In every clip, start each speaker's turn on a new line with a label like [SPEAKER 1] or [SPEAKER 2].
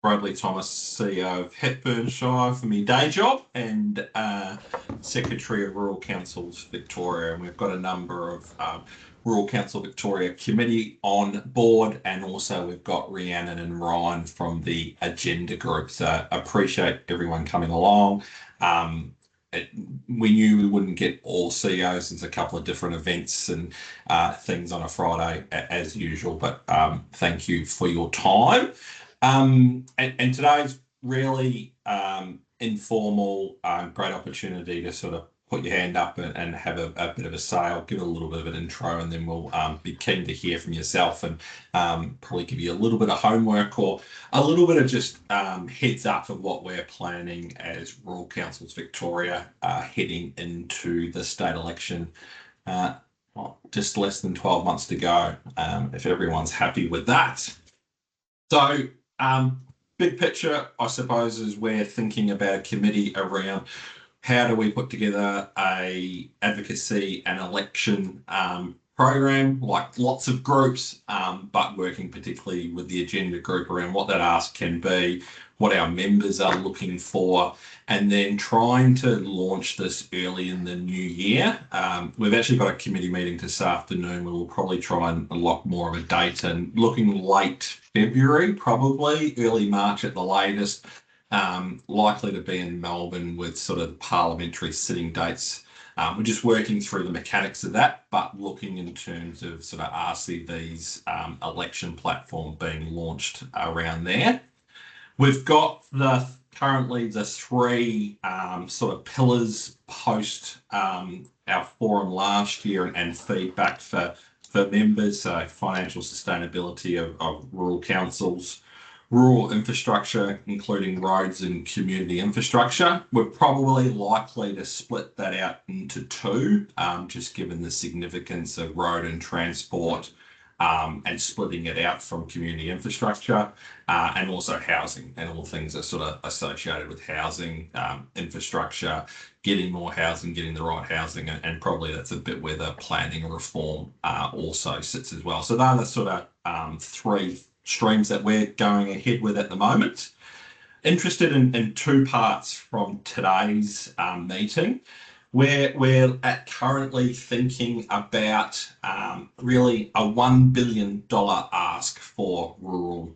[SPEAKER 1] Bradley Thomas, CEO of 𝗧𝗵𝗚 for my day job and Secretary of Rural Councils Victoria. And we've got a number of Rural Council Victoria committee on board, and also we've got Rhiannon and Ryan from the agenda group. So I appreciate everyone coming along. We knew we wouldn't get all CEOs. There's a couple of different events and things on a Friday as usual, but thank you for your time. And today's really informal, great opportunity to sort of put your hand up and have a bit of a say. I'll give a little bit of an intro, and then we'll be keen to hear from yourself and probably give you a little bit of homework or a little bit of just heads up of what we're planning as Rural Councils Victoria heading into the state election. Just less than 12 months to go, if everyone's happy with that. So big picture, I suppose, is we're thinking about a committee around how do we put together a advocacy and election program, like lots of groups, but working particularly with the agenda group around what that ask can be, what our members are looking for, and then trying to launch this early in the new year. We've actually got a committee meeting this afternoon where we'll probably try and unlock more of a date, and looking late February, probably early March at the latest, likely to be in Melbourne with sort of parliamentary sitting dates. We're just working through the mechanics of that, but looking in terms of sort of RCV's election platform being launched around there. We've got currently the three sort of pillars post our forum last year and feedback for members. So financial sustainability of rural councils, rural infrastructure, including roads and community infrastructure. We're probably likely to split that out into two, just given the significance of road and transport, and splitting it out from community infrastructure, and also housing and all things that are sort of associated with housing, infrastructure, getting more housing, getting the right housing, and probably that's a bit where the planning reform also sits as well. So they're the sort of three streams that we're going ahead with at the moment. Interested in two parts from today's meeting. We're currently thinking about really a $1 billion ask for rural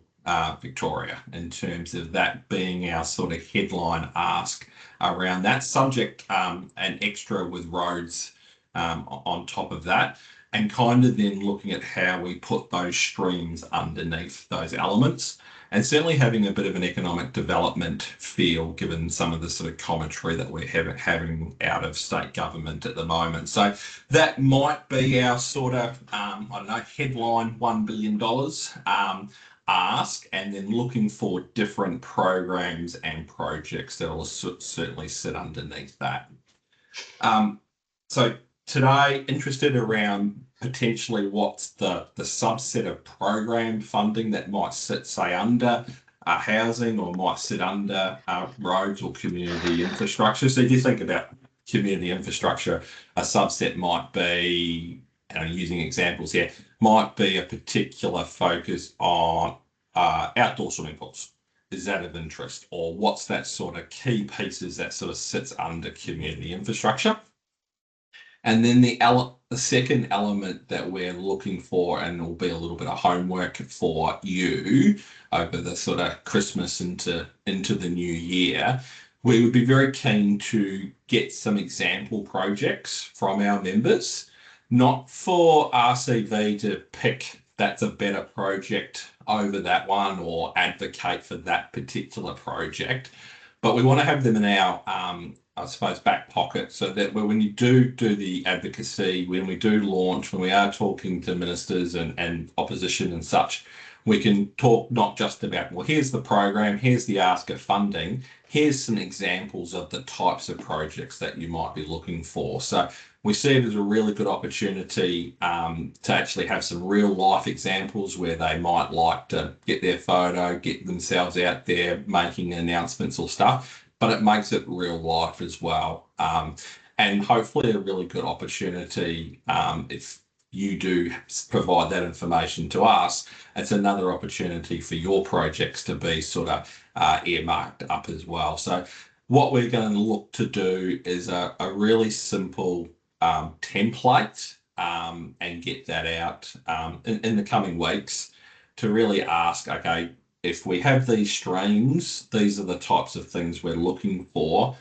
[SPEAKER 1] Victoria, in terms of that being our sort of headline ask around that subject, and extra with roads on top of that, and kind of then looking at how we put those streams underneath those elements, and certainly having a bit of an economic development feel given some of the sort of commentary that we're having out of state government at the moment. So that might be our sort of, I don't know, headline $1 billion ask, and then looking for different programs and projects that will certainly sit underneath that. So today, interested around potentially what's the subset of program funding that might sit, say, under housing, or might sit under roads or community infrastructure. So if you think about community infrastructure, a subset might be, using examples here, might be a particular focus on outdoor swimming pools. Is that of interest? Or what's that sort of key pieces that sort of sits under community infrastructure? And then the second element that we're looking for, and will be a little bit of homework for you over the sort of Christmas into the new year, we would be very keen to get some example projects from our members, not for RCV to pick that's a better project over that one or advocate for that particular project, but we want to have them in our I suppose back pocket, so that when you do the advocacy, when we do launch, when we are talking to ministers and opposition and such, we can talk not just about, well, here's the program, here's the ask of funding, here's some examples of the types of projects that you might be looking for. So we see it as a really good opportunity to actually have some real life examples where they might like to get their photo, get themselves out there making announcements or stuff, but it makes it real life as well. And hopefully a really good opportunity if you do provide that information to us, it's another opportunity for your projects to be sort of earmarked up as well. So what we're going to look to do is a really simple template and get that out in the coming weeks to really ask, okay, if we have these streams, these are the types of things we're looking for.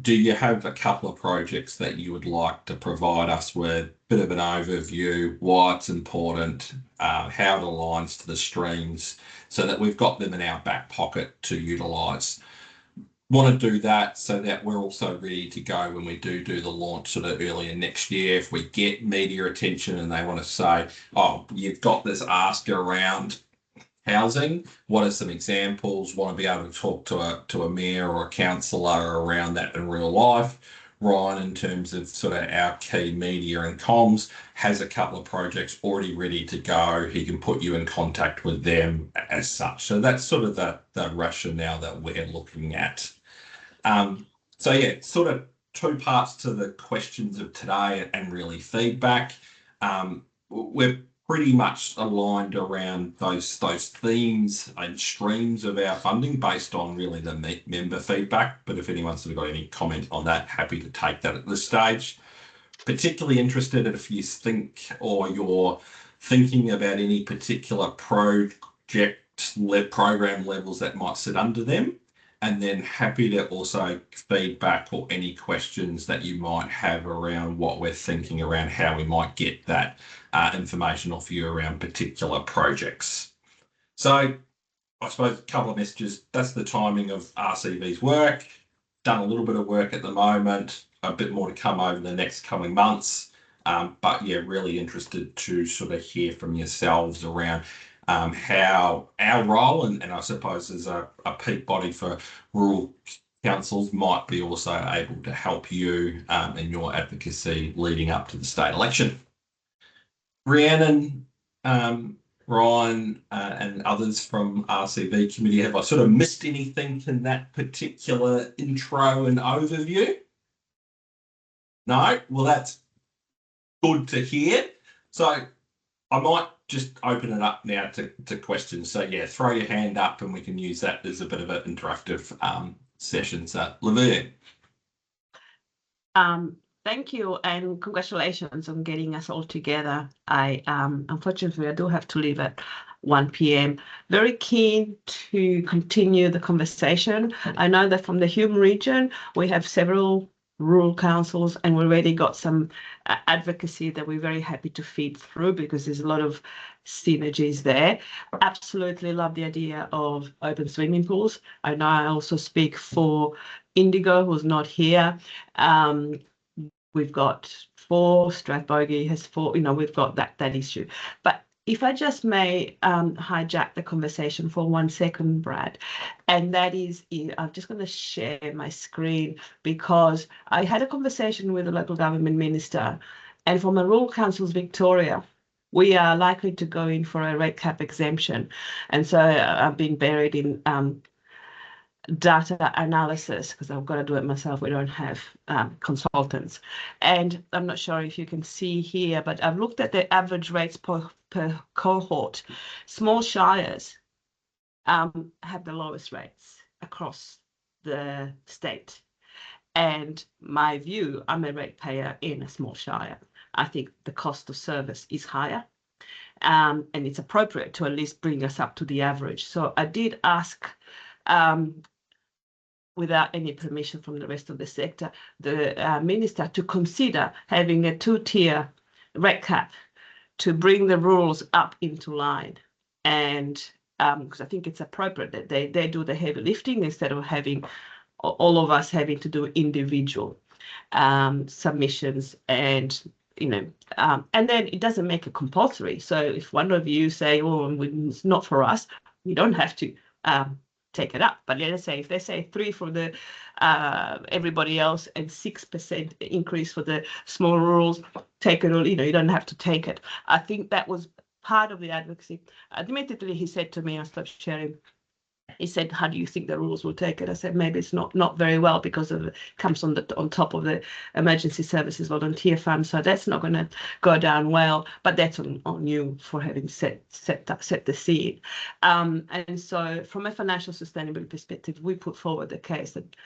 [SPEAKER 1] Do you have a couple of projects that you would like to provide us with a bit of an overview, why it's important, how it aligns to the streams, so that we've got them in our back pocket to utilise? Want to do that so that we're also ready to go when we do the launch sort of earlier next year. If we get media attention and they want to say, oh, you've got this ask around housing, what are some examples? Want to be able to talk to a mayor or a councillor around that in real life. Ryan, in terms of sort of our key media and comms, has a couple of projects already ready to go. He can put you in contact with them as such. So that's sort of the rationale that we're looking at. So yeah, sort of two parts to the questions of today and really feedback. We're pretty much aligned around those themes and streams of our funding based on really the member feedback. But if anyone's sort of got any comment on that, happy to take that at this stage. Particularly interested if you think or you're thinking about any particular program levels that might sit under them. And then happy to also feedback or any questions that you might have around what we're thinking around how we might get that information off you around particular projects. So I suppose a couple of messages. That's the timing of RCV's work. Done a little bit of work at the moment, a bit more to come over the next coming months. But yeah, really interested to sort of hear from yourselves around how our role, and I suppose as a peak body for rural councils, might be also able to help you in your advocacy leading up to the state election. Rhiannon, Ryan, and others from RCV committee, have I sort of missed anything in that particular intro and overview? No? Well, that's good to hear. So I might just open it up now to questions. So yeah, throw your hand up and we can use that as a bit of an interactive session. So Laverne.
[SPEAKER 2] Thank you and congratulations on getting us all together. Unfortunately, I do have to leave at 1 p.m. Very keen to continue the conversation. I know that from the Hume region, we have several rural councils and we already got some advocacy that we're very happy to feed through because there's a lot of synergies there. Absolutely love the idea of open swimming pools. I know I also speak for Indigo, who's not here. We've got 4, 𝗧𝗵𝗲 has 4, we've got that issue. But if I just may hijack the conversation for 1 second, Brad, and that is, I'm just going to share my screen because I had a conversation with the local government minister, and from the Rural Councils Victoria, we are likely to go in for a rate cap exemption. And so I've been buried in data analysis because I've got to do it myself. We don't have consultants. And I'm not sure if you can see here, but I've looked at the average rates per cohort. Small shires have the lowest rates across the state. And my view, I'm a ratepayer in a small shire. I think the cost of service is higher. And it's appropriate to at least bring us up to the average. So I did ask, without any permission from the rest of the sector, the minister to consider having a 2-tier rate cap to bring the rules up into line. And because I think it's appropriate that they do the heavy lifting instead of having all of us having to do individual submissions and and then it doesn't make it compulsory. So if one of you say, oh, it's not for us, we don't have to take it up. But let's say if they say 3 for the everybody else and 6% increase for the small rurals, take it all, you don't have to take it. I think that was part of the advocacy. Admittedly, he said to me, I stopped sharing, He said, how do you think the rules will take it? I said, maybe it's not very well, because it comes on top of the Emergency Services Volunteer Fund. So that's not going to go down well, but that's on you for having set the scene. And so from a financial sustainability perspective, we put forward the case that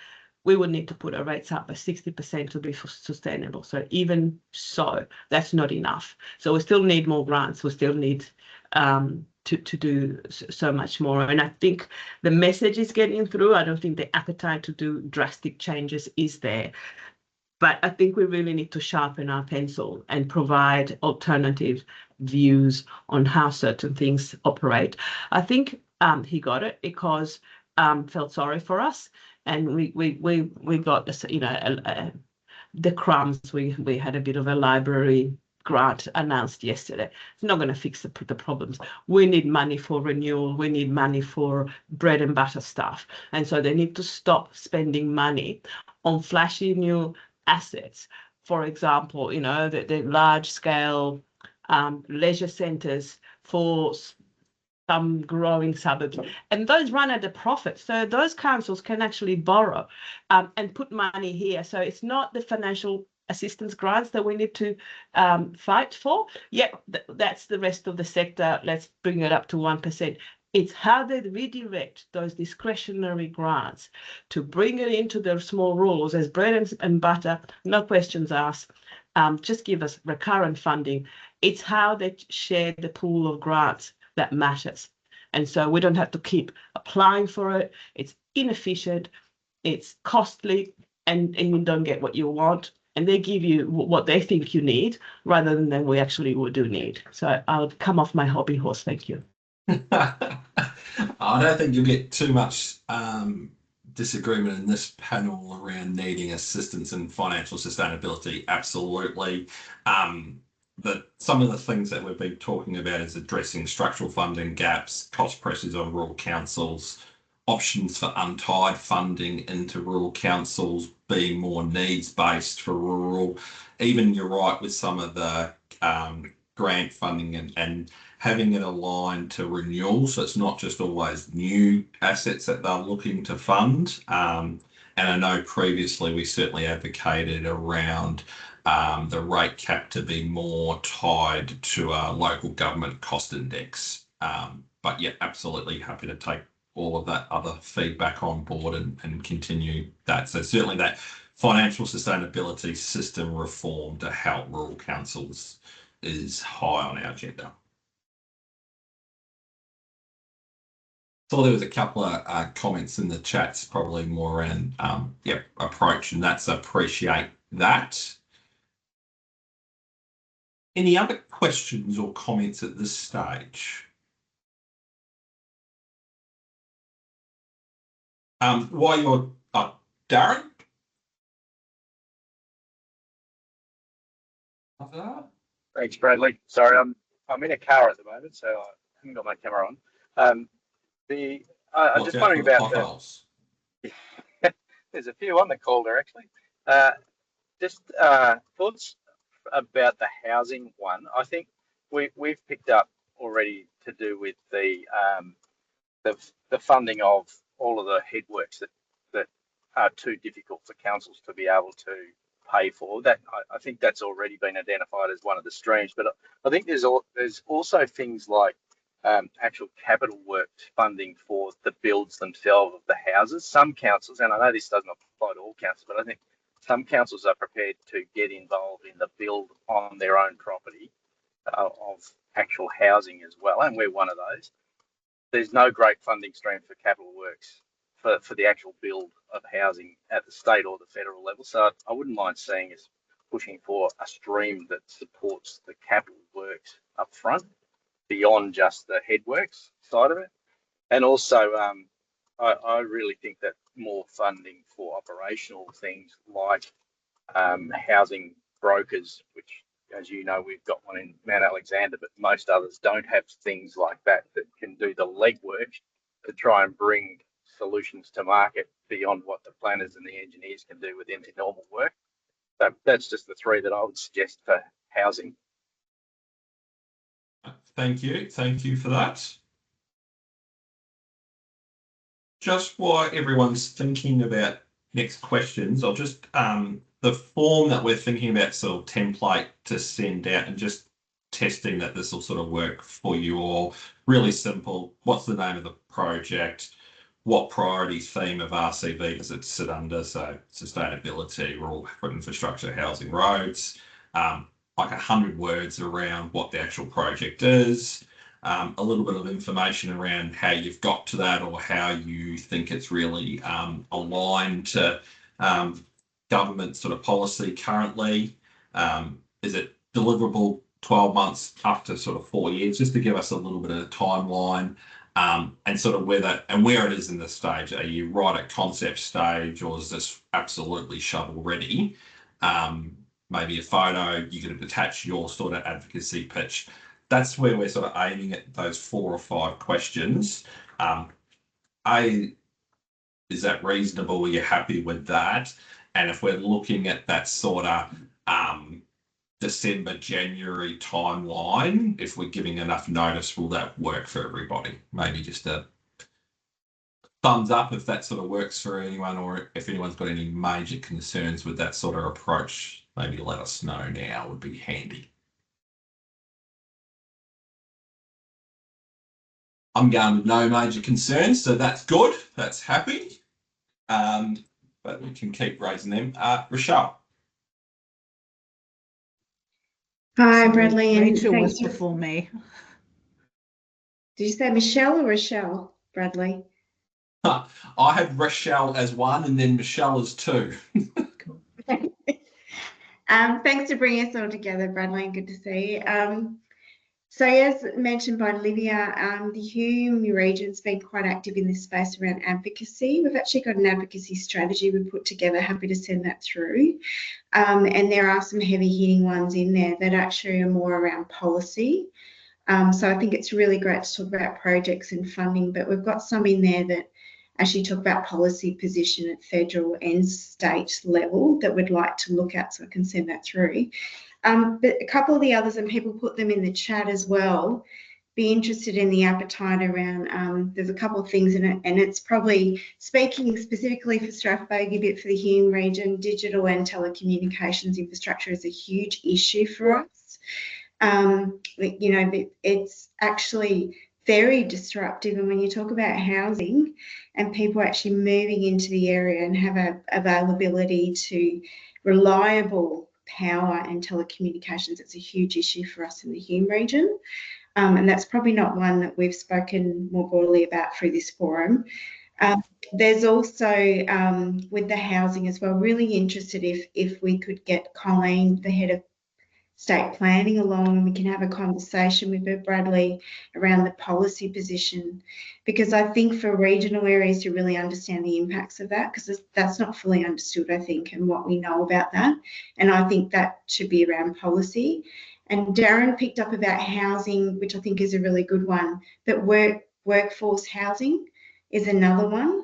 [SPEAKER 2] we would need to put our rates up by 60% to be sustainable. So even so, that's not enough. So we still need more grants. We still need to do so much more. And I think the message is getting through. I don't think the appetite to do drastic changes is there. But I think we really need to sharpen our pencil and provide alternative views on how certain things operate. I think he got it because felt sorry for us. And we got this, the crumbs. We had a bit of a library grant announced yesterday. It's not going to fix the problems. We need money for renewal. We need money for bread and butter stuff. And so they need to stop spending money on flashy new assets. For example, the large scale leisure centres for some growing suburbs, and those run at a profit. So those councils can actually borrow and put money here. So it's not the financial assistance grants that we need to fight for. Yeah, that's the rest of the sector. Let's bring it up to 1%. It's how they redirect those discretionary grants to bring it into their small rules as bread and butter, no questions asked. Just give us recurrent funding. It's how they share the pool of grants that matters. And so we don't have to keep applying for it. It's inefficient, it's costly, and you don't get what you want. And they give you what they think you need rather than we actually do need. So I'll come off my hobby horse. Thank you.
[SPEAKER 1] I don't think you'll get too much disagreement in this panel around needing assistance in financial sustainability. Absolutely. Some of the things that we've been talking about is addressing structural funding gaps, cost pressures on rural councils, options for untied funding into rural councils, being more needs-based for rural. Even you're right with some of the grant funding and having it aligned to renewal, so it's not just always new assets that they're looking to fund. And I know previously we certainly advocated around the rate cap to be more tied to a local government cost index. But yeah, absolutely happy to take all of that other feedback on board and continue that. So certainly that financial sustainability system reform to help rural councils is high on our agenda. So there was a couple of comments in the chats, probably more around approach, and that's appreciate that. Any other questions or comments at this stage? While you're Darren?
[SPEAKER 3] Thanks, Bradley. Sorry, I'm in a car at the moment, so I haven't got my camera on. I'm just wondering about there's a few on the caller actually. Just thoughts about the housing one. I think we've picked up already to do with the funding of all of the headworks that are too difficult for councils to be able to pay for. That I think that's already been identified as one of the streams. But I think there's also things like actual capital work funding for the builds themselves of the houses. Some councils, and I know this doesn't apply to all councils, but I think some councils are prepared to get involved in the build on their own property of actual housing as well, and we're one of those. There's no great funding stream for capital works for the actual build of housing at the state or the federal level. So I wouldn't mind seeing us pushing for a stream that supports the capital works up front beyond just the headworks side of it. And also, I really think that more funding for operational things like housing brokers, which, as you know, we've got one in Mount Alexander, but most others don't have things like that can do the legwork to try and bring solutions to market beyond what the planners and the engineers can do within their normal work. So that's just the three that I would suggest for housing.
[SPEAKER 1] Thank you for that. just while everyone's thinking about next questions, I'll just the form that we're thinking about, sort of template to send out, and just testing that this will sort of work for you all. Really simple. What's the name of the project? What priority theme of RCV does it sit under? So sustainability, rural infrastructure, housing, roads. Like 100 words around what the actual project is. A little bit of information around how you've got to that, or how you think it's really aligned to government sort of policy currently. Is it deliverable 12 months up to sort of 4 years, just to give us a little bit of a timeline, and sort of where it is in the stage. Are you right at concept stage, or is this absolutely shovel ready? Maybe a photo, you could attach your sort of advocacy pitch. That's where we're sort of aiming at, those 4 or 5 questions. Is that reasonable? Are you happy with that? And if we're looking at that sort of December, January timeline, if we're giving enough notice, will that work for everybody? Maybe just a thumbs up if that sort of works for anyone, or if anyone's got any major concerns with that sort of approach, maybe let us know now, would be handy. I'm going with no major concerns, so that's good. That's happy. But we can keep raising them. Rochelle.
[SPEAKER 4] Hi, Bradley. And
[SPEAKER 5] Rachel was
[SPEAKER 4] thanks
[SPEAKER 5] before me.
[SPEAKER 4] Did you say Michelle or Rochelle, Bradley?
[SPEAKER 1] I had Rochelle as 1 and then Michelle as 2.
[SPEAKER 5] Cool.
[SPEAKER 4] Thanks for bringing us all together, Bradley. Good to see you. So as mentioned by Olivia, the Hume region's been quite active in this space around advocacy. We've actually got an advocacy strategy we put together, happy to send that through. And there are some heavy hitting ones in there that actually are more around policy. So I think it's really great to talk about projects and funding, but we've got some in there that actually talk about policy position at federal and state level that we'd like to look at, so I can send that through. But a couple of the others, and people put them in the chat as well, be interested in the appetite around, there's a couple of things in it, and it's probably speaking specifically for 𝗧𝗵𝗲, bit for the Hume region. Digital and telecommunications infrastructure is a huge issue for us. You know, it's actually very disruptive, and when you talk about housing and people actually moving into the area and have a availability to reliable power and telecommunications, it's a huge issue for us in the Hume region. And that's probably not one that we've spoken more broadly about through this forum. There's also, with the housing as well, really interested if we could get Colleen, the head of state planning, along, and we can have a conversation with her, Bradley, around the policy position, because I think for regional areas to really understand the impacts of that, because that's not fully understood, I think, and what we know about that, and I think that should be around policy. And Darren picked up about housing, which I think is a really good one, but workforce housing is another one,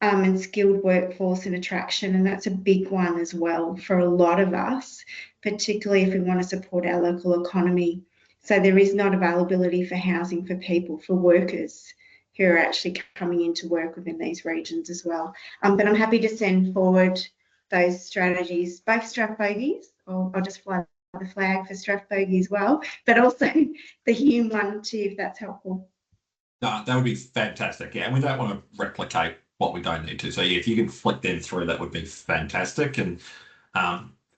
[SPEAKER 4] and skilled workforce and attraction, and that's a big one as well for a lot of us, particularly if we want to support our local economy. So there is not availability for housing for people, for workers who are actually coming into work within these regions as well. But I'm happy to send forward those strategies, both 𝗧𝗵𝗲's, or I'll just fly the flag for 𝗧𝗵𝗲 as well, but also the Hume one too, if that's helpful.
[SPEAKER 1] No, that would be fantastic. Yeah, and we don't want to replicate what we don't need to. So yeah, if you can flick them through, that would be fantastic. And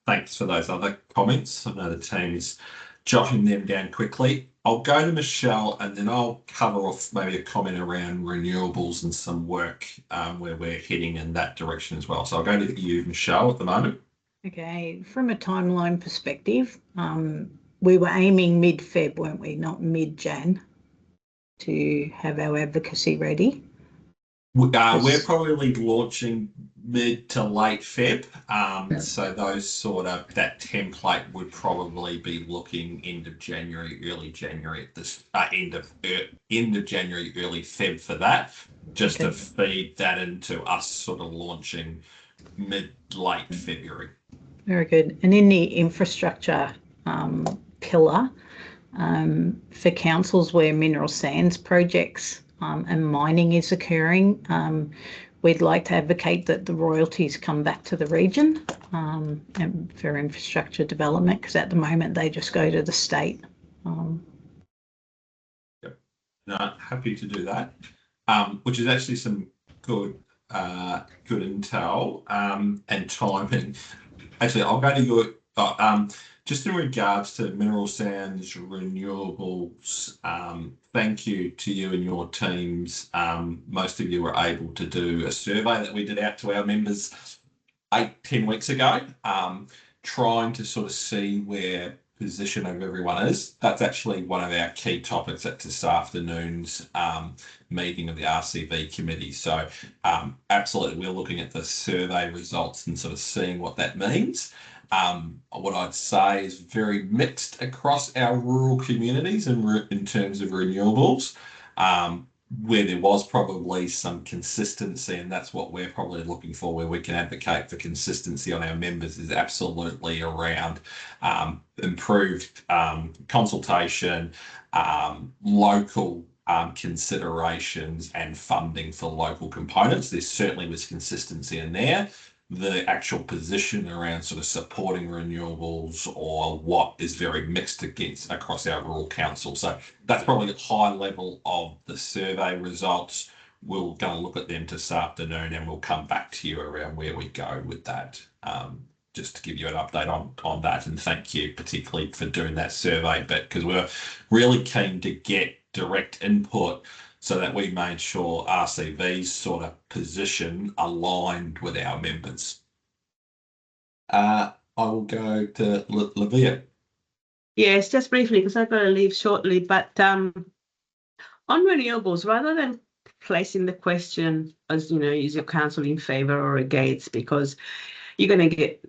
[SPEAKER 1] thanks for those other comments. I know the team is jotting them down quickly. I'll go to Michelle, and then I'll cover off maybe a comment around renewables and some work where we're heading in that direction as well. So I'll go to you, Michelle, at the moment.
[SPEAKER 5] Okay, from a timeline perspective, we were aiming mid-Feb, weren't we? Not mid-Jan, to have our advocacy ready.
[SPEAKER 1] We're probably launching mid to late Feb. So those sort of, that template would probably be looking end of January, early January at this end of January, early Feb for that, just to feed that into us sort of launching mid-late February.
[SPEAKER 5] Very good. And in the infrastructure pillar, for councils where mineral sands projects and mining is occurring, we'd like to advocate that the royalties come back to the region and for infrastructure development, because at the moment they just go to the state.
[SPEAKER 1] Yep. No, happy to do that, which is actually some good intel and timing. Actually, I'll go to your just in regards to mineral sands renewables. Thank you to you and your teams. Most of you were able to do a survey that we did out to our members 8-10 weeks ago, trying to sort of see where position of everyone is. That's actually one of our key topics at this afternoon's meeting of the RCV committee. So absolutely, we're looking at the survey results and sort of seeing what that means. What I'd say is very mixed across our rural communities in terms of renewables, where there was probably some consistency, and that's what we're probably looking for, where we can advocate for consistency on our members, is absolutely around improved consultation, local considerations and funding for local components. There certainly was consistency in there. The actual position around sort of supporting renewables or what is very mixed across our rural council. So that's probably a high level of the survey results. We're going to look at them this afternoon and we'll come back to you around where we go with that. Just to give you an update on that, and thank you particularly for doing that survey, but because we're really keen to get direct input so that we made sure RCV's sort of position aligned with our members. I will go to 𝗧𝗵𝗲.
[SPEAKER 2] Yes, just briefly, because I've got to leave shortly, but on renewables, rather than placing the question as, you know, is your council in favour or against, because you're going to get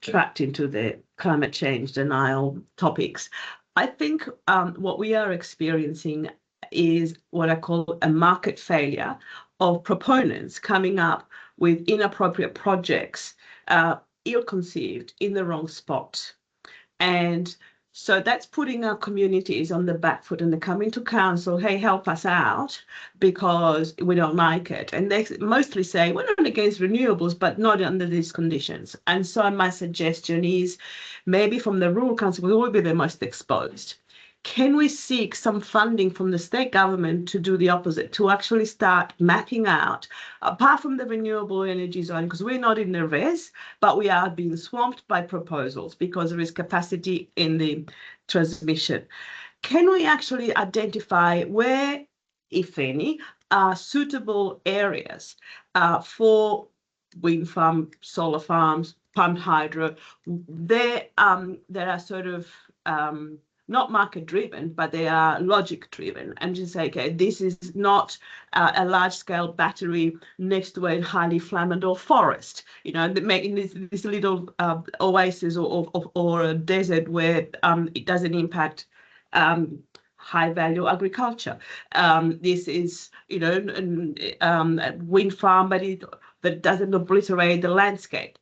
[SPEAKER 2] trapped into the climate change denial topics. I think what we are experiencing is what I call a market failure of proponents coming up with inappropriate projects, ill-conceived, in the wrong spot. And so that's putting our communities on the back foot, and they're coming to council, hey, help us out because we don't like it. And they mostly say, we're not against renewables, but not under these conditions. And so my suggestion is maybe from the rural council, we will be the most exposed. Can we seek some funding from the state government to do the opposite, to actually start mapping out, apart from the renewable energy zone, because we're not in the res, but we are being swamped by proposals because there is capacity in the transmission. Can we actually identify where, if any, are suitable areas for wind farm, solar farms, pumped hydro? There are sort of not market driven, but they are logic driven, and just say, okay, this is not a large scale battery next to a highly flammable forest, you know, making this little oasis or a desert where it doesn't impact high value agriculture. This is, you know, a wind farm, but that doesn't obliterate the landscape.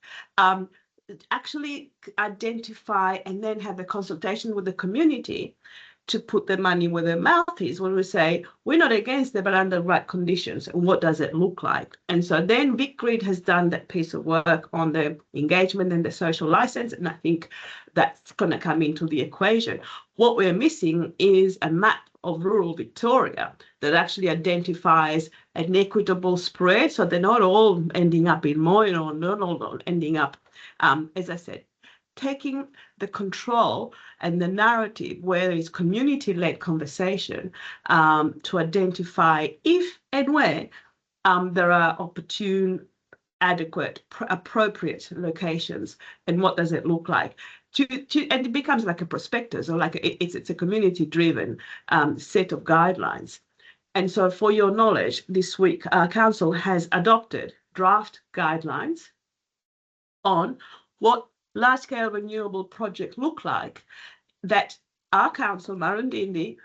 [SPEAKER 2] Actually identify and then have a consultation with the community to put the money where their mouth is, when we say we're not against it, but under the right conditions, and what does it look like? And so then VicGrid has done that piece of work on the engagement and the social license, and I think that's going to come into the equation. What we're missing is a map of rural Victoria that actually identifies an equitable spread, so they're not all ending up in Moyne or not all ending up, as I said, taking the control and the narrative where there is community-led conversation to identify if and where there are opportune, adequate, appropriate locations, and what does it look like. And it becomes like a prospectus, or like it's a community-driven set of guidelines. And so for your knowledge, this week, our council has adopted draft guidelines on what large-scale renewable projects look like that our council, Murrindindi,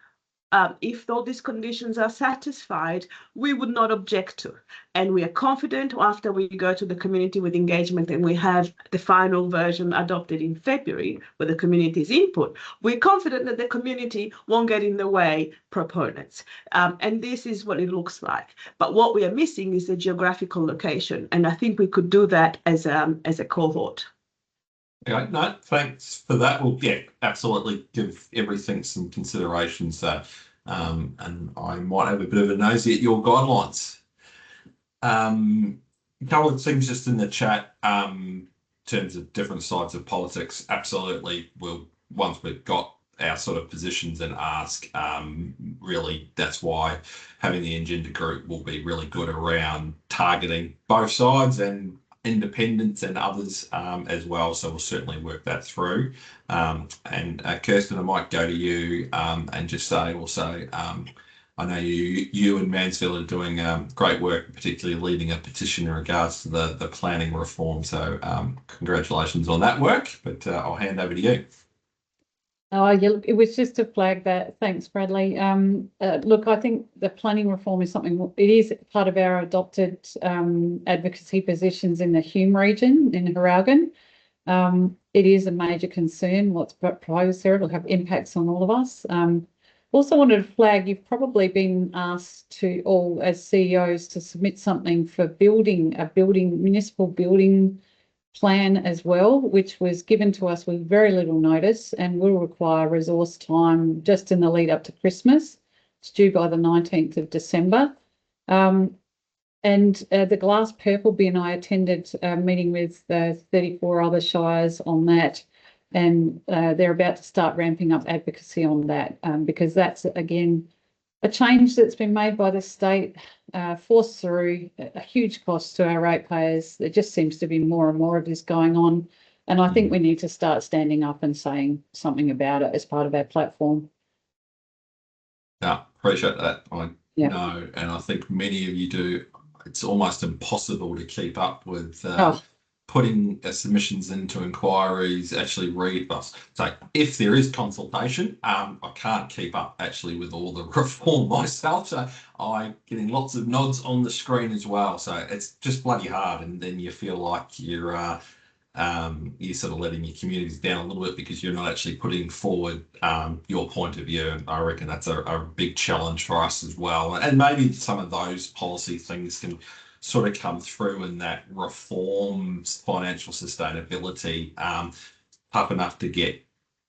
[SPEAKER 2] if all these conditions are satisfied, we would not object to. And we are confident after we go to the community with engagement and we have the final version adopted in February with the community's input, we're confident that the community won't get in the way proponents. And this is what it looks like. But what we are missing is the geographical location. And I think we could do that as a cohort.
[SPEAKER 1] Okay, no, thanks for that. Well, yeah, absolutely give everything some consideration. So, and I might have a bit of a nosy at your guidelines. A couple of things just in the chat, in terms of different sides of politics. Absolutely, once we've got our sort of positions and ask, really that's why having the agenda group will be really good around targeting both sides and independents and others as well. So we'll certainly work that through. And Kirsten, I might go to you and just say also, I know you and Mansfield are doing great work, particularly leading a petition in regards to the planning reform. So congratulations on that work, but I'll hand over to you.
[SPEAKER 6] Oh, yeah, look, it was just to flag that. Thanks, Bradley. Look, I think the planning reform is something, it is part of our adopted advocacy positions in the Hume region in 𝗧𝗵𝗲. It is a major concern what's proposed there. It'll have impacts on all of us. Also wanted to flag, you've probably been asked to all as CEOs to submit something for municipal building plan as well, which was given to us with very little notice and will require resource time just in the lead up to Christmas. It's due by the 19th of December. And the Glass Purple bin, I attended a meeting with 34 other shires on that, and they're about to start ramping up advocacy on that because that's, again, a change that's been made by the state, forced through, a huge cost to our ratepayers. There just seems to be more and more of this going on. And I think we need to start standing up and saying something about it as part of our platform.
[SPEAKER 1] Yeah, appreciate that. I know, and I think many of you do. It's almost impossible to keep up with putting submissions into inquiries, actually read us. So if there is consultation, I can't keep up actually with all the reform myself. So I'm getting lots of nods on the screen as well. So it's just bloody hard. And then you feel like you're sort of letting your communities down a little bit because you're not actually putting forward your point of view. And I reckon that's a big challenge for us as well. And maybe some of those policy things can sort of come through in that reforms financial sustainability, tough enough to get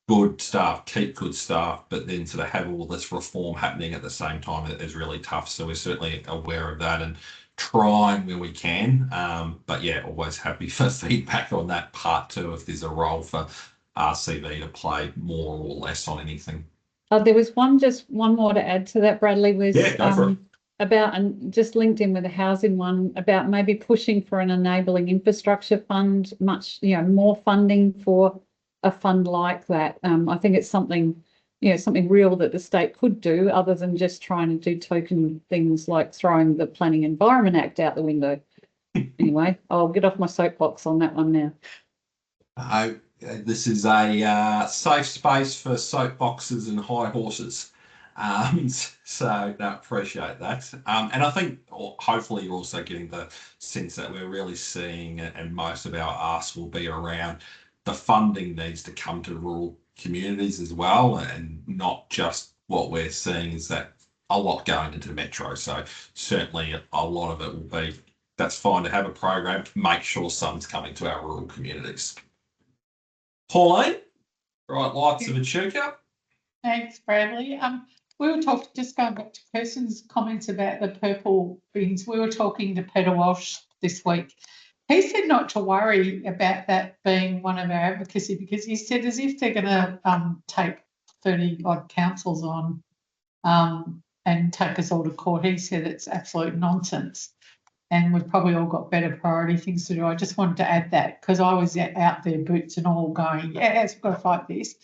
[SPEAKER 1] good staff, keep good staff, but then sort of have all this reform happening at the same time is really tough. So we're certainly aware of that and trying where we can. But yeah, always happy for feedback on that part too, if there's a role for RCV to play more or less on anything.
[SPEAKER 6] There was just one more to add to that, Bradley, was
[SPEAKER 1] go for it.
[SPEAKER 6] About, and just linked in with the housing one, about maybe pushing for an enabling infrastructure fund, much, more funding for a fund like that. I think it's something, something real that the state could do other than just trying to do token things like throwing the Planning Environment Act out the window. Anyway, I'll get off my soapbox on that one now.
[SPEAKER 1] This is a safe space for soapboxes and high horses. So no, appreciate that. And I think hopefully you're also getting the sense that we're really seeing, and most of our asks will be around the funding needs to come to rural communities as well, and not just what we're seeing is that a lot going into metro. So certainly a lot of it will be, that's fine to have a program to make sure something's coming to our rural communities. Pauline, right, lights of 𝗧𝗵𝗲.
[SPEAKER 7] Thanks, Bradley. We were talking, just going back to Kirsten's comments about the purple bins, we were talking to Peter Walsh this week. He said not to worry about that being one of our advocacy, because he said as if they're going to take 30 odd councils on and take us all to court. He said it's absolute nonsense and we've probably all got better priority things to do. I just wanted to add that because I was out there boots and all going, yes, we've got to fight this.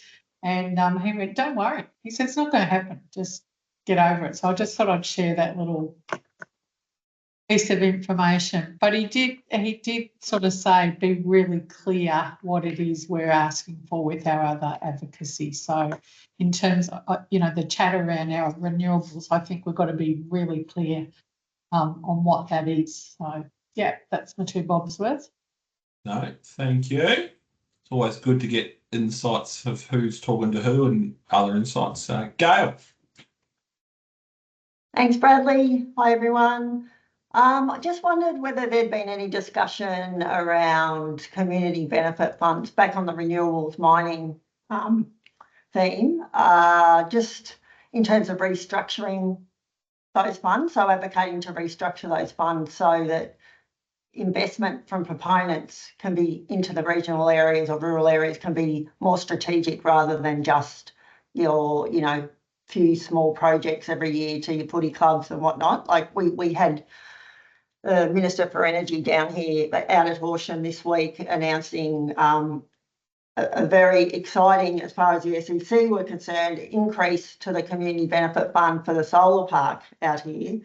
[SPEAKER 7] And he went, don't worry. He said, it's not going to happen. Just get over it. So I just thought I'd share that little piece of information, but he did sort of say, be really clear what it is we're asking for with our other advocacy. So in terms of, the chat around our renewables, I think we've got to be really clear on what that is. So yeah, that's my 2 bobs worth.
[SPEAKER 1] No, thank you. It's always good to get insights of who's talking to who and other insights. Gail.
[SPEAKER 8] Thanks, Bradley. Hi, everyone. I just wondered whether there'd been any discussion around community benefit funds back on the renewables mining theme, just in terms of restructuring those funds, so advocating to restructure those funds so that investment from proponents can be into the regional areas or rural areas can be more strategic rather than just your, few small projects every year to your footy clubs and whatnot. Like we had the Minister for Energy down here out at Horsham this week announcing a very exciting, as far as the SEC were concerned, increase to the community benefit fund for the solar park out here,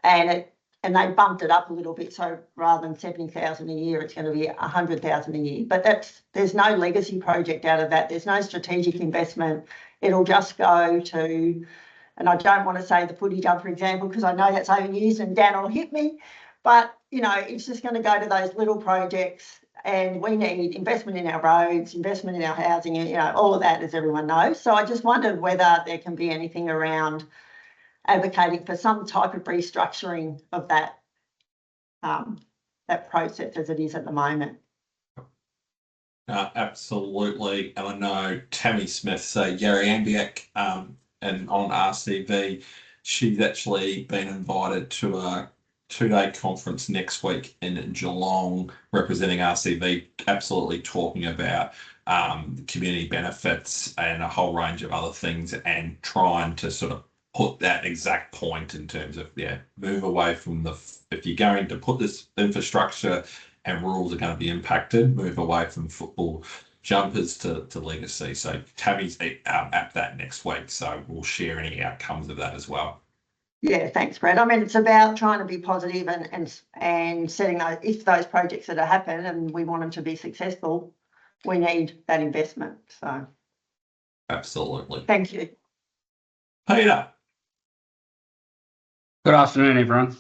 [SPEAKER 8] and they bumped it up a little bit. So rather than 70,000 a year, it's going to be 100,000 a year. But there's no legacy project out of that. There's no strategic investment. It'll just go to, and I don't want to say the footy club, for example, because I know that's overused and Dan will hit me, but, it's just going to go to those little projects, and we need investment in our roads, investment in our housing, all of that, as everyone knows. So I just wondered whether there can be anything around advocating for some type of restructuring of that process as it is at the moment.
[SPEAKER 1] Absolutely, and I know Tammy Smith's 𝗧𝗵𝗲 and on RCV, she's actually been invited to a 2-day conference next week in Geelong representing RCV, absolutely talking about community benefits and a whole range of other things, and trying to sort of put that exact point in terms of, move away from if you're going to put this infrastructure and rules are going to be impacted, move away from football jumpers to legacy. So Tammy's at that next week, so we'll share any outcomes of that as well.
[SPEAKER 8] Yeah, thanks, Brad. I mean, it's about trying to be positive and setting those, if those projects that happen and we want them to be successful, we need that investment. So
[SPEAKER 1] absolutely.
[SPEAKER 8] Thank you.
[SPEAKER 1] Peter.
[SPEAKER 9] Good afternoon, everyone.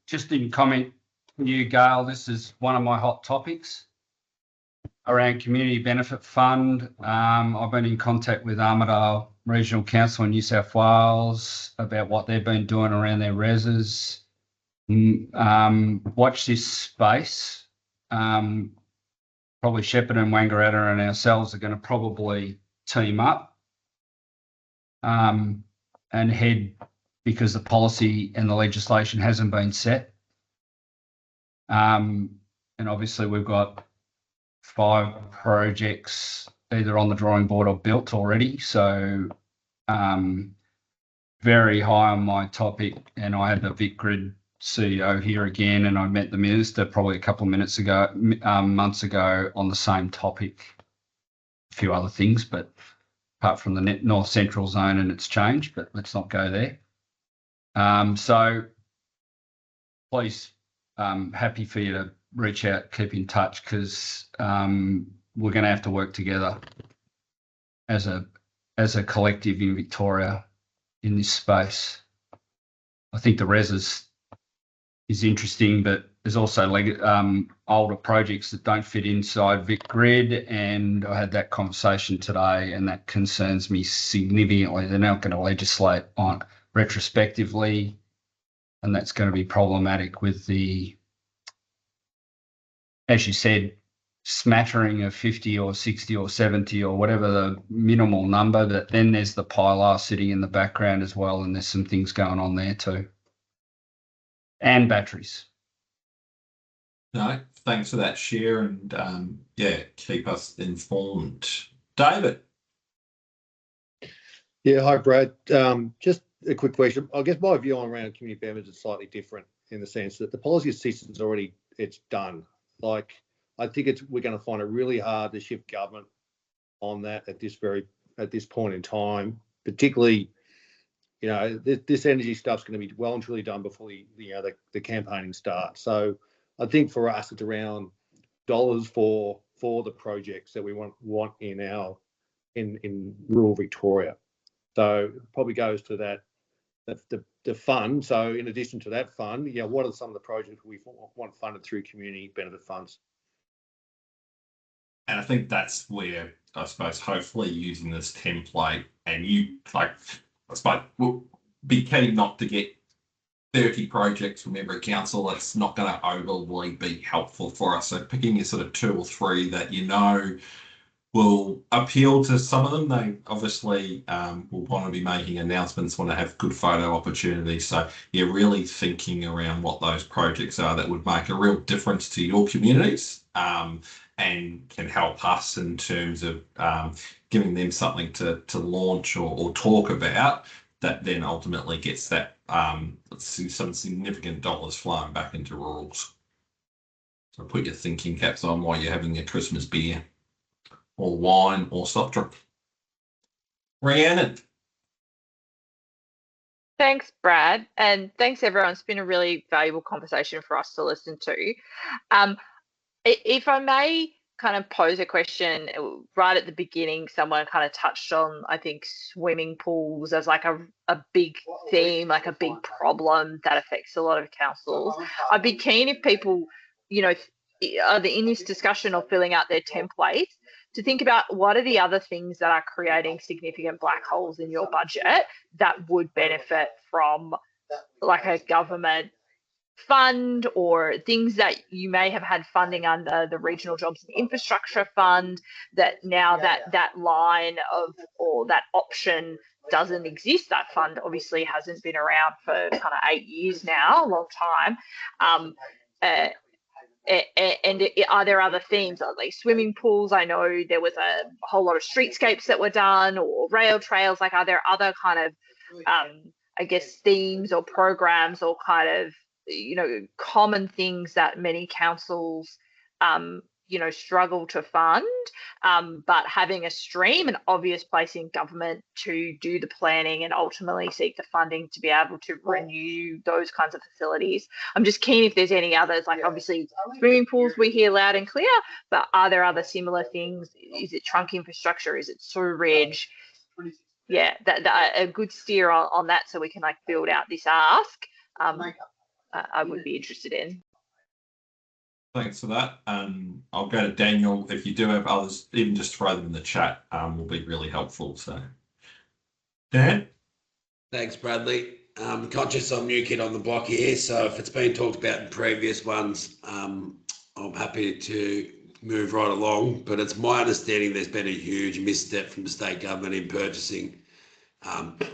[SPEAKER 9] Just in comment to you, Gail, this is one of my hot topics around Community Benefit Fund. I've been in contact with 𝗵𝗲 Regional Council in New South Wales about what they've been doing around their reses. Watch this space. Probably 𝗧𝗵𝗲 and Wangaratta and ourselves are going to probably team up and head, because the policy and the legislation hasn't been set. And obviously we've got 5 projects either on the drawing board or built already. So very high on my topic. And I had the 𝗧𝗵𝗲 CEO here again, and I met the Minister probably a couple of months ago on the same topic. A few other things, but apart from the North Central Zone and its change, but let's not go there. So please, happy for you to reach out, keep in touch, because we're going to have to work together as a collective in Victoria in this space. I think the reses is interesting, but there's also older projects that don't fit inside 𝗧𝗵𝗲, and I had that conversation today, and that concerns me significantly. They're not going to legislate on retrospectively, and that's going to be problematic with the, as you said, smattering of 50 or 60 or 70 or whatever the minimal number, that then there's the pilar sitting in the background as well, and there's some things going on there too. And batteries.
[SPEAKER 1] No, thanks for that share, and keep us informed. David.
[SPEAKER 10] Yeah, hi Brad. Just a quick question. I guess my view on around community benefits is slightly different in the sense that the policy assistance already, it's done. Like, I think we're going to find it really hard to shift government on that at this point in time, particularly you know, this energy stuff's going to be well and truly done before the campaigning starts. So I think for us, it's around dollars for the projects that we want in rural Victoria. So it probably goes to that the fund. So in addition to that fund, you know, what are some of the projects we want funded through community benefit funds?
[SPEAKER 1] And I think that's where, I suppose, hopefully using this template, and you, like, I suppose, we'll be keen not to get 30 projects from every council. That's not going to overly be helpful for us. So picking your sort of 2 or 3 that you know will appeal to some of them. They obviously will want to be making announcements, want to have good photo opportunities. So you're really thinking around what those projects are that would make a real difference to your communities, and can help us in terms of giving them something to launch or talk about, that then ultimately gets that some significant dollars flowing back into rurals. So put your thinking caps on while you're having your Christmas beer or wine or soft drink. Rhiannon.
[SPEAKER 11] Thanks, Brad, and thanks everyone. It's been a really valuable conversation for us to listen to. If I may kind of pose a question, right at the beginning, someone kind of touched on, I think, swimming pools as like a big theme, like a big problem that affects a lot of councils. I'd be keen if people, you know, are in this discussion or filling out their template, to think about what are the other things that are creating significant black holes in your budget that would benefit from like a government fund, or things that you may have had funding under the Regional Jobs and Infrastructure Fund that now that line of, or that option doesn't exist. That fund obviously hasn't been around for kind of 8 years now, a long time. And are there other themes? Are they swimming pools? I know there was a whole lot of streetscapes that were done, or rail trails. Like, are there other kind of, I guess, themes or programs or kind of, you know, common things that many councils, you know, struggle to fund, but having a stream, an obvious place in government to do the planning and ultimately seek the funding to be able to renew those kinds of facilities. I'm just keen if there's any others, like obviously swimming pools we hear loud and clear, but are there other similar things? Is it trunk infrastructure? Is it sewerage? Yeah, that a good steer on that, so we can like build out this ask. I would be interested in.
[SPEAKER 1] Thanks for that. I'll go to Daniel. If you do have others, even just throw them in the chat, will be really helpful. So, Dan?
[SPEAKER 12] Thanks, Bradley. Conscious I'm new kid on the block here, so if it's been talked about in previous ones, I'm happy to move right along. But it's my understanding there's been a huge misstep from the state government in purchasing,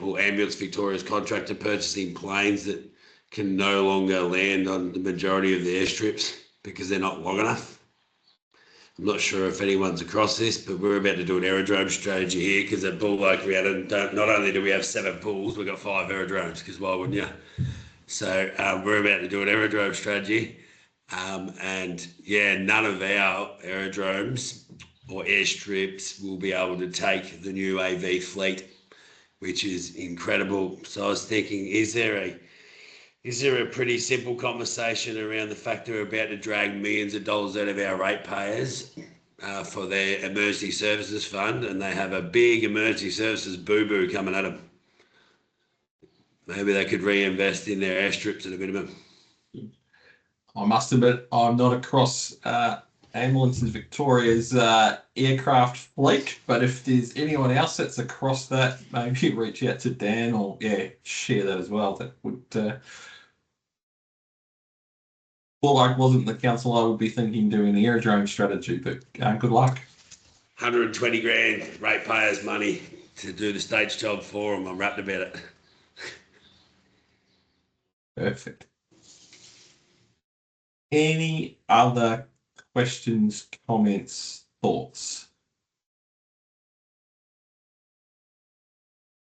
[SPEAKER 12] or Ambulance Victoria's contractor purchasing planes that can no longer land on the majority of the airstrips because they're not long enough. I'm not sure if anyone's across this, but we're about to do an aerodrome strategy here, because at Bull Lake not only do we have 7 pools, we've got 5 aerodromes, because why wouldn't you? So we're about to do an aerodrome strategy, and yeah, none of our aerodromes or airstrips will be able to take the new AV fleet, which is incredible. So I was thinking, is there a pretty simple conversation around the fact that we're about to drag millions of dollars out of our ratepayers for their emergency services fund, and they have a big emergency services boo-boo coming at them? Maybe they could reinvest in their airstrips at a minimum.
[SPEAKER 1] I must admit, I'm not across Ambulances Victoria's aircraft fleet, but if there's anyone else that's across that, maybe reach out to Dan, or share that as well. That would well, like, wasn't the council I would be thinking doing the aerodrome strategy, but good luck.
[SPEAKER 12] 120 grand ratepayers' money to do the stage job for them. I'm wrapped about it.
[SPEAKER 1] Perfect. Any other questions, comments, thoughts?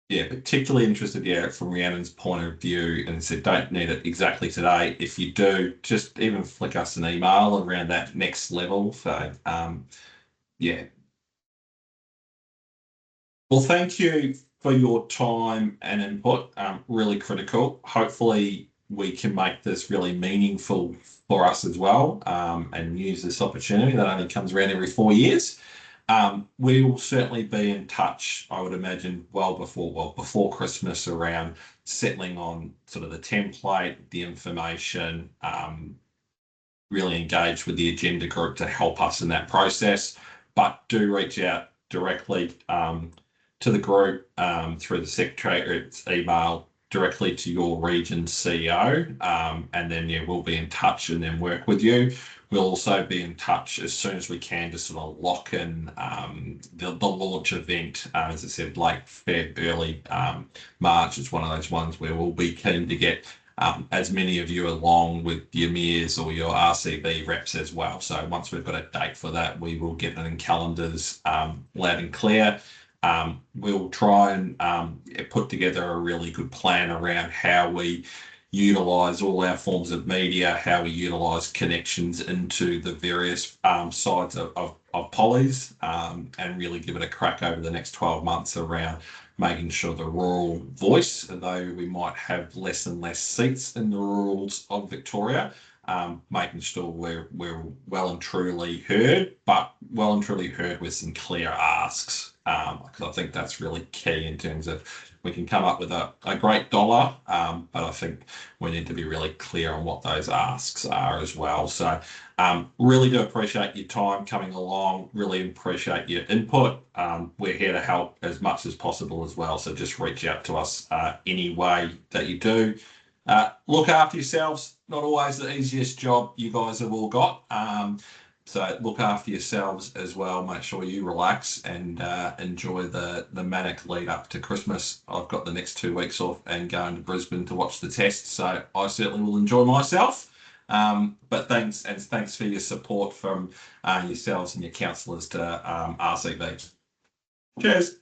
[SPEAKER 1] Yeah, particularly interested, from Rhiannon's point of view, and said don't need it exactly today. If you do, just even flick us an email around that next level. So, yeah. Well, thank you for your time and input. Really critical. Hopefully we can make this really meaningful for us as well, and use this opportunity that only comes around every 4 years. We will certainly be in touch, I would imagine, before Christmas, around settling on sort of the template, the information, really engage with the agenda group to help us in that process. But do reach out directly to the group through the Secretariat's email directly to your region CEO, and then we'll be in touch and then work with you. We'll also be in touch as soon as we can to sort of lock in the launch event. As I said, late Feb, early March is one of those ones where we'll be keen to get as many of you along with your mayors or your RCV reps as well. So once we've got a date for that, we will get it in calendars loud and clear. We'll try and put together a really good plan around how we utilise all our forms of media, how we utilise connections into the various sides of polys, and really give it a crack over the next 12 months around making sure the rural voice, although we might have less and less seats in the rurals of Victoria, making sure we're well and truly heard, but well and truly heard with some clear asks, because I think that's really key in terms of we can come up with a great dollar, but I think we need to be really clear on what those asks are as well. So really do appreciate your time coming along, really appreciate your input. We're here to help as much as possible as well, so just reach out to us any way that you do. Look after yourselves. Not always the easiest job you guys have all got. So look after yourselves as well. Make sure you relax and enjoy the manic lead up to Christmas. I've got the next 2 weeks off and going to Brisbane to watch the test, so I certainly will enjoy myself. But thanks for your support from yourselves and your councillors to RCV. Cheers.